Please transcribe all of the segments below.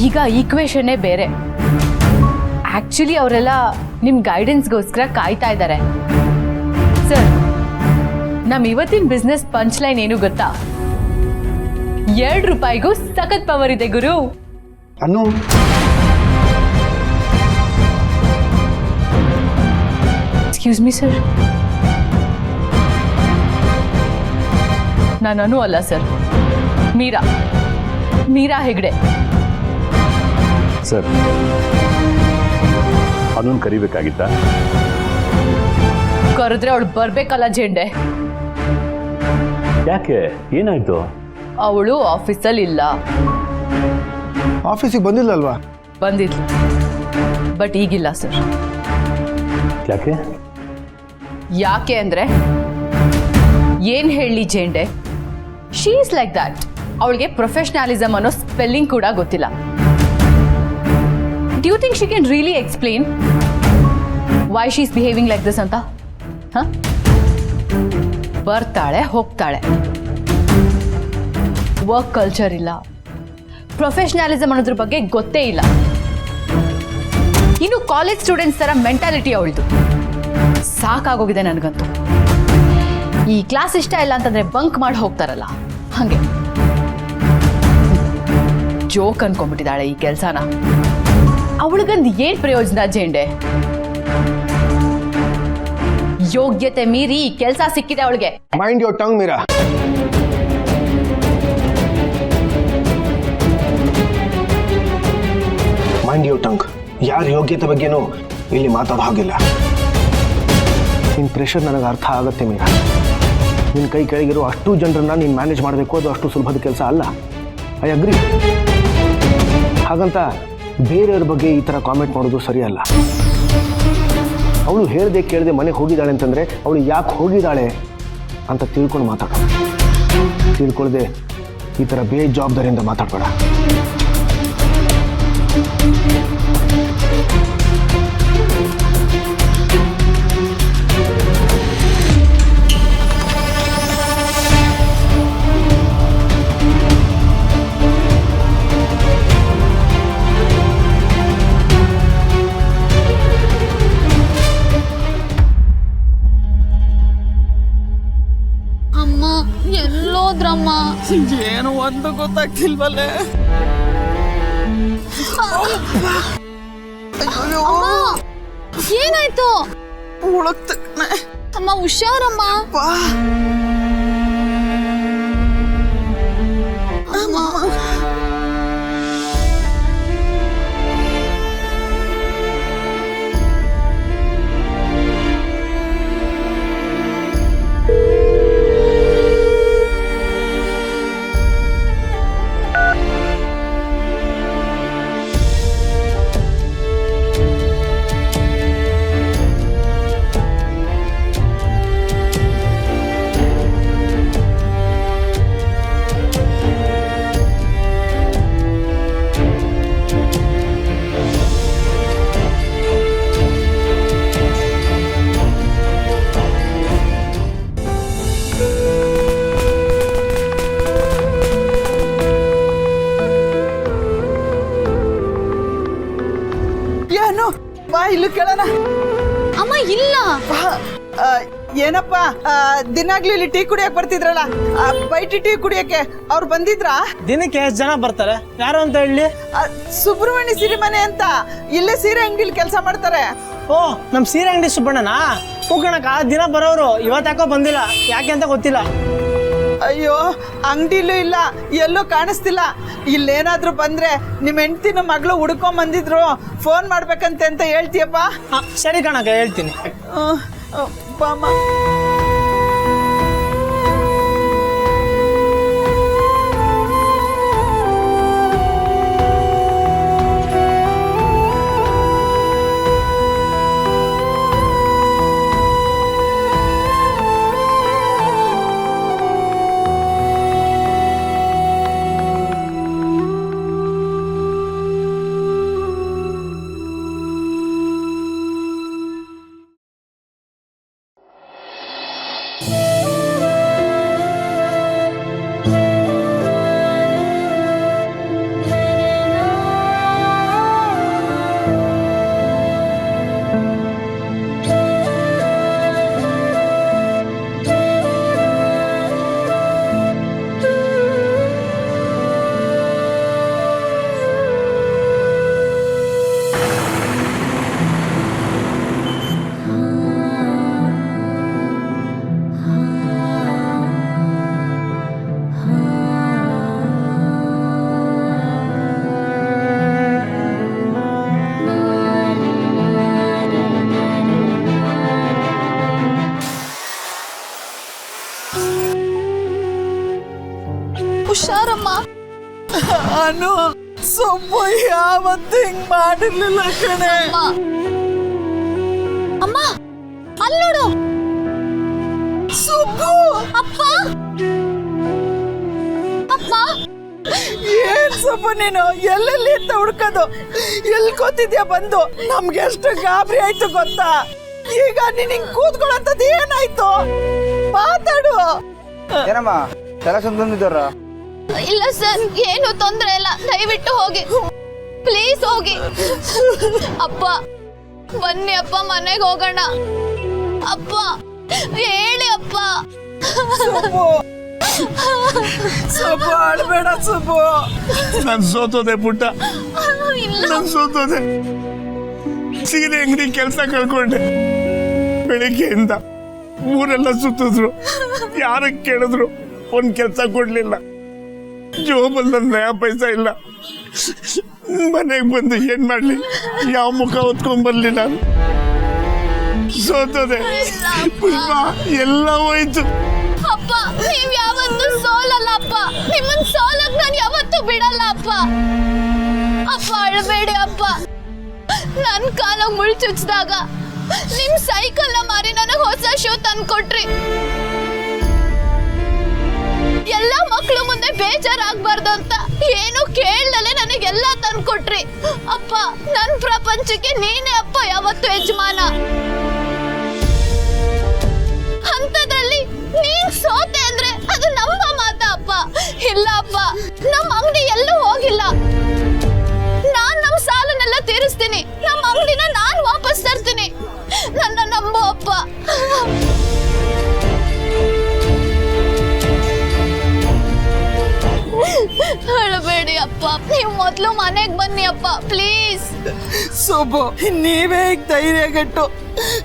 ಈಗ ಈಕ್ವೇಶನ್ನೇ ಬೇರೆ. ಆಕ್ಚುಲಿ ಅವರೆಲ್ಲ ನಿಮ್ಮ ಗೈಡೆನ್ಸ್ಗೋಸ್ಕರ ಕಾಯ್ತಾ ಇದ್ದಾರೆ. ಸರ್, ನಮ್ಮ ಇವತ್ತಿನ ಬಿಸ್ನೆಸ್ ಪಂಚ್ ಲೈನ್ ಏನು ಗೊತ್ತಾ? 2 ರೂಪಾಯಿಗೂ ಸಖತ್ ಪವರ್ ಇದೆ ಗುರು. ಅನ್ನು ಎಕ್ಸ್ಕ್ಯೂಸ್ ಮೀ ಸರ್, ನಾನು ಅಲ್ಲ ಸರ್, ಮೀರಾ ಹೆಗ್ಡೆ ಸರ್. ಅದನ್ನು ಕರಿಬೇಕಾಗಿತ್ತ? ಕರೆದ್ರೆ ಅವಳು ಬರ್ಬೇಕಲ್ಲ ಜೆಂಡೆ. ಯಾಕೆ, ಏನಾಯ್ತು? ಅವಳು ಆಫೀಸಲ್ಲಿ ಇಲ್ಲ. ಆಫೀಸಿಗೆ ಬಂದಿಲ್ಲಲ್ವಾ? ಬಂದಿದ್ಲು, ಬಟ್ ಈಗಿಲ್ಲ ಸರ್. ಯಾಕೆ ಅಂದ್ರೆ ಏನ್ ಹೇಳಿ ಜೇಂಡೆ, ಶೀ ಈಸ್ ಲೈಕ್ ದಟ್. ಅವಳಿಗೆ ಪ್ರೊಫೆಷನಲಿಸಮ್ ಅನ್ನೋ ಸ್ಪೆಲ್ಲಿಂಗ್ ಕೂಡ ಗೊತ್ತಿಲ್ಲ. Do you think she can really explain why she is behaving like this ಅಂತ? ಬರ್ತಾಳೆ ಹೋಗ್ತಾಳೆ, ವರ್ಕ್ ಕಲ್ಚರ್ ಇಲ್ಲ, ಪ್ರೊಫೆಷನಲಿಸಮ್ ಅನ್ನೋದ್ರ ಬಗ್ಗೆ ಗೊತ್ತೇ ಇಲ್ಲ. ಇನ್ನು ಕಾಲೇಜ್ ಸ್ಟೂಡೆಂಟ್ಸ್ ತರ ಮೆಂಟಾಲಿಟಿ ಅವಳದು. ಸಾಕಾಗೋಗಿದೆ ನನಗಂತೂ. ಈ ಕ್ಲಾಸ್ ಇಷ್ಟ ಇಲ್ಲ ಅಂತಂದ್ರೆ ಬಂಕ್ ಮಾಡಿ ಹೋಗ್ತಾರಲ್ಲ, ಹಂಗೆ ಜೋಕ್ ಅನ್ಕೊಂಡ್ಬಿಟ್ಟಿದ್ದಾಳೆ ಈ ಕೆಲ್ಸನ. ಅವಳಿಗಂದು ಏನ್ ಪ್ರಯೋಜನ ಜೇಂಡೆ? ಯೋಗ್ಯತೆ ಮೀರಿ ಈ ಕೆಲಸ ಸಿಕ್ಕಿದೆ ಅವಳಿಗೆ. Mind your tongue Meera. Mind your tongue. ಯಾರ ಯೋಗ್ಯತೆ ಬಗ್ಗೆನೂ ಇಲ್ಲಿ ಮಾತಾಡೋ ಹಾಗಿಲ್ಲ. ನಿನ್ನ ಪ್ರೆಷರ್ ನನಗೆ ಅರ್ಥ ಆಗುತ್ತೆ ಮೀರಾ. ನಿನ್ನ ಕೈ ಕೆಳಗಿರೋ ಅಷ್ಟು ಜನರನ್ನ ನೀನು ಮ್ಯಾನೇಜ್ ಮಾಡಬೇಕು, ಅದು ಅಷ್ಟು ಸುಲಭದ ಕೆಲಸ ಅಲ್ಲ. I agree. ಹಾಗಂತ ಬೇರೆಯವ್ರ ಬಗ್ಗೆ ಈ ಥರ ಕಾಮೆಂಟ್ ಮಾಡೋದು ಸರಿಯಲ್ಲ. ಅವಳು ಹೇಳ್ದೆ ಕೇಳದೆ ಮನೆಗೆ ಹೋಗಿದ್ದಾಳೆ ಅಂತಂದರೆ ಅವಳು ಯಾಕೆ ಹೋಗಿದ್ದಾಳೆ ಅಂತ ತಿಳ್ಕೊಂಡು ಮಾತಾಡೋ. ತಿಳ್ಕೊಳ್ದೆ ಈ ಥರ ಬೇಜವಾಬ್ದಾರಿಯಿಂದ ಮಾತಾಡಬೇಡ. ಎಲ್ಲೋದ್ರಮ್ಮ? ಏನು ಒಂದು ಗೊತ್ತಾಗ್ತಿಲ್ವಲ್ಲೇ. ಏನಾಯ್ತು? ಹುಡುಕ್ತ ಅಮ್ಮ ಹುಷಾರಮ್ಮ. ಏನು ಬಾ ಇಲ್ಲಿ ಕೇಳೋಣ. ಅಮ್ಮ ಇಲ್ಲ. ಏನಪ್ಪ, ದಿನಾಗ್ಲೂ ಇಲ್ಲಿ ಟೀ ಕುಡಿಯಕ್ ಬರ್ತಿದ್ರಲ್ಲ, ಬೈಟಿ ಟೀ ಕುಡಿಯಕ್ಕೆ ಅವ್ರು ಬಂದಿದ್ರಾ? ದಿನಕ್ಕೆ ಎಷ್ಟು ಜನ ಬರ್ತಾರೆ? ಯಾರು ಅಂತ ಹೇಳಿ? ಸುಬ್ರಹ್ಮಣ್ಯ ಸಿರಿಮನೆ ಅಂತ, ಇಲ್ಲೇ ಸೀರೆ ಅಂಗಡಿಲಿ ಕೆಲಸ ಮಾಡ್ತಾರೆ. ಓ, ನಮ್ ಸೀರೆ ಅಂಗಡಿ ಸುಬ್ಬಣ್ಣನಾ? ಹೋಗೋಣಕ್ಕ, ದಿನ ಬರೋರು. ಇವತ್ತು ಯಾಕೋ ಬಂದಿಲ್ಲ, ಯಾಕೆ ಅಂತ ಗೊತ್ತಿಲ್ಲ. ಅಯ್ಯೋ, ಅಂಗಡಿಲೂ ಇಲ್ಲ, ಎಲ್ಲೂ ಕಾಣಿಸ್ತಿಲ್ಲ. ಇಲ್ಲೇನಾದ್ರೂ ಬಂದ್ರೆ ನಿಮ್ಮ ಹೆಂಡತಿನ ಮಗಳು ಹುಡ್ಕೊಂಡ್ ಬಂದಿದ್ರು, ಫೋನ್ ಮಾಡ್ಬೇಕಂತೆ ಅಂತ ಹೇಳ್ತೀಯಪ್ಪ? ಸರಿ ಕಣಕ್ಕ, ಹೇಳ್ತೀನಿ. ಬಾಮ. ನಾನು ಸೊಪ್ಪು ಯಾವತ್ತು ಹಿಂಗ್ ಮಾಡಿರ್ಲಿಲ್ಲ ಕಣೆ. ಅಮ್ಮ ಅಲ್ಲೋಡು. ಸೊಪ್ಪು ಅಪ್ಪ ಅಪ್ಪ ಏನ್ ಸೊಪ್ಪು ನೀನು ಎಲ್ಲೆಲ್ಲಿ ಅಂತ ಹುಡ್ಕೋದು ಎಲ್ಲಿ ಕೂತಿದ್ಯಾ ಬಂದು? ನಮ್ಗೆ ಎಷ್ಟು ಗಾಬರಿ ಆಯ್ತು ಗೊತ್ತಾ? ಈಗ ನೀನ್ ಹಿಂಗ್ ಕೂತ್ಕೊಳ್ಳೋಂಥದ್ದು ಏನಾಯ್ತು? ಮಾತಾಡು. ಏನಮ್ಮ ತಲೆ ಸುಂದರ ಇಲ್ಲ ಸರ್, ಏನು ತೊಂದ್ರೆ ಇಲ್ಲ, ದಯವಿಟ್ಟು ಹೋಗಿ, ಪ್ಲೀಸ್ ಹೋಗಿ. ಅಪ್ಪ ಬನ್ನಿ ಅಪ್ಪ, ಮನೆಗೆ ಹೋಗೋಣ. ಅಪ್ಪ ಹೇಳಿ ಅಪ್ಪ. ಸೊಪ್ಪು ಆಡ್ಬೇಡ ಸೊಪ್ಪು. ನಾನು ಸೋತೋದೆ ಪುಟ್ಟ, ನಾನು ಸೋತೋದೆ. ಸೀರೆ ಅಂಗಡಿ ಕೆಲಸ ಕಳ್ಕೊಂಡೆ. ಬೆಳಿಗ್ಗೆಯಿಂದ ಊರೆಲ್ಲ ಸುತ್ತಿದ್ರು, ಯಾರಕ್ಕೆ ಕೇಳಿದ್ರು ಒಂದ್ ಕೆಲಸ ಕೊಡ್ಲಿಲ್ಲ. ಜೋಬಲ್ ನನ್ನ ನಯಾ ಪೈಸಾ ಇಲ್ಲ. ಮನೆಗೆ ಬಂದು ಏನ್ ಮಾಡ್ಲಿ, ಯಾವ ಮುಖ ಹೊತ್ಕೊಂಡ್ ಬರ್ಲಿ ನಾನು. ಸೋತೋದೆ ಪುಷ್ಪ, ಎಲ್ಲ ಹೋಯ್ತು. ಅಪ್ಪ ನೀವ್ ಯಾವತ್ತೂ ಸೋಲಲ್ಲ ಅಪ್ಪ, ನಿಮ್ಮನ್ ಸೋಲಕ್ ನಾನು ಯಾವತ್ತೂ ಬಿಡಲ್ಲ ಅಪ್ಪ. ಅಪ್ಪ ಅಳಬೇಡಿ ಅಪ್ಪ. ನನ್ ಕಾಲ ಮುಳ್ ಚುಚ್ಚಿದಾಗ ನಿಮ್ ಸೈಕಲ್ ನ ಮಾರಿ ನನಗ್ ಹೊಸ ಶೂ ತಂದ್ಕೊಟ್ರಿ. ಎಲ್ಲ ಮಕ್ಳು ಮುಂದೆ ಬೇಜಾರಾಗ್ಬಾರ್ದು ಅಂತ ಏನು ಕೇಳದಲೆ ನನಗೆಲ್ಲ ತಂದ್ಕೊಟ್ರಿ. ಅಪ್ಪ ನನ್ ಪ್ರಪಂಚಕ್ಕೆ ನೀನೇ ಅಪ್ಪ ಯಾವತ್ತು ಯಜಮಾನ. ಅಂತದ್ರಲ್ಲಿ ನೀನ್ ಸೋತೆ ಅಂದ್ರೆ ಅದು ನಮ್ಮ ಮಾತ ಅಪ್ಪ. ಇಲ್ಲ ಅಪ್ಪ, ನಮ್ಮ ಅಂಗಡಿ ಎಲ್ಲೂ ಹೋಗಿಲ್ಲ. ನಾನ್ ನಮ್ ಸಾಲನೆಲ್ಲ ತೀರಿಸ್ತೀನಿ, ನಮ್ಮ ಅಂಗಡಿನ ನಾನ್ ವಾಪಸ್ ತರ್ತೀನಿ. ನನ್ನ ನಂಬು ಅಪ್ಪ. ಅಳಬೇಡಿ ಅಪ್ಪ, ನೀವು ಮೊದ್ಲು ಮನೆಗ್ ಬನ್ನಿ ಅಪ್ಪ, ಪ್ಲೀಸ್. ಸೊಪ್ಪು ನೀವೇ ಈಗ ಧೈರ್ಯಗೆಟ್ಟು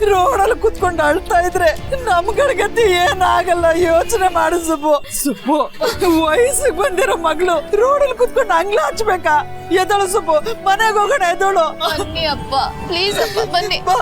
ರೋಡಲ್ಲಿ ಕುತ್ಕೊಂಡು ಅಳ್ತಾ ಇದ್ರೆ ನಮ್ಗಳ ಗತಿ ಏನಾಗಲ್ಲ, ಯೋಚನೆ ಮಾಡು ಸೊಪ್ಪು. ಸೊಪ್ಪು ವಯಸ್ಸಿಗೆ ಬಂದಿರೋ ಮಗಳು ರೋಡಲ್ಲಿ ಕುತ್ಕೊಂಡು ಅಂಗ್ಲ ಹಚ್ಬೇಕಾ? ಎದಳು ಸೊಪ್ಪು, ಮನೆಗೆ ಹೋಗೋಣ, ಎದಳು. ಬನ್ನಿ ಅಪ್ಪ, ಪ್ಲೀಸ್ ಅಪ್ಪ ಬನ್ನಿ. ಬಾ.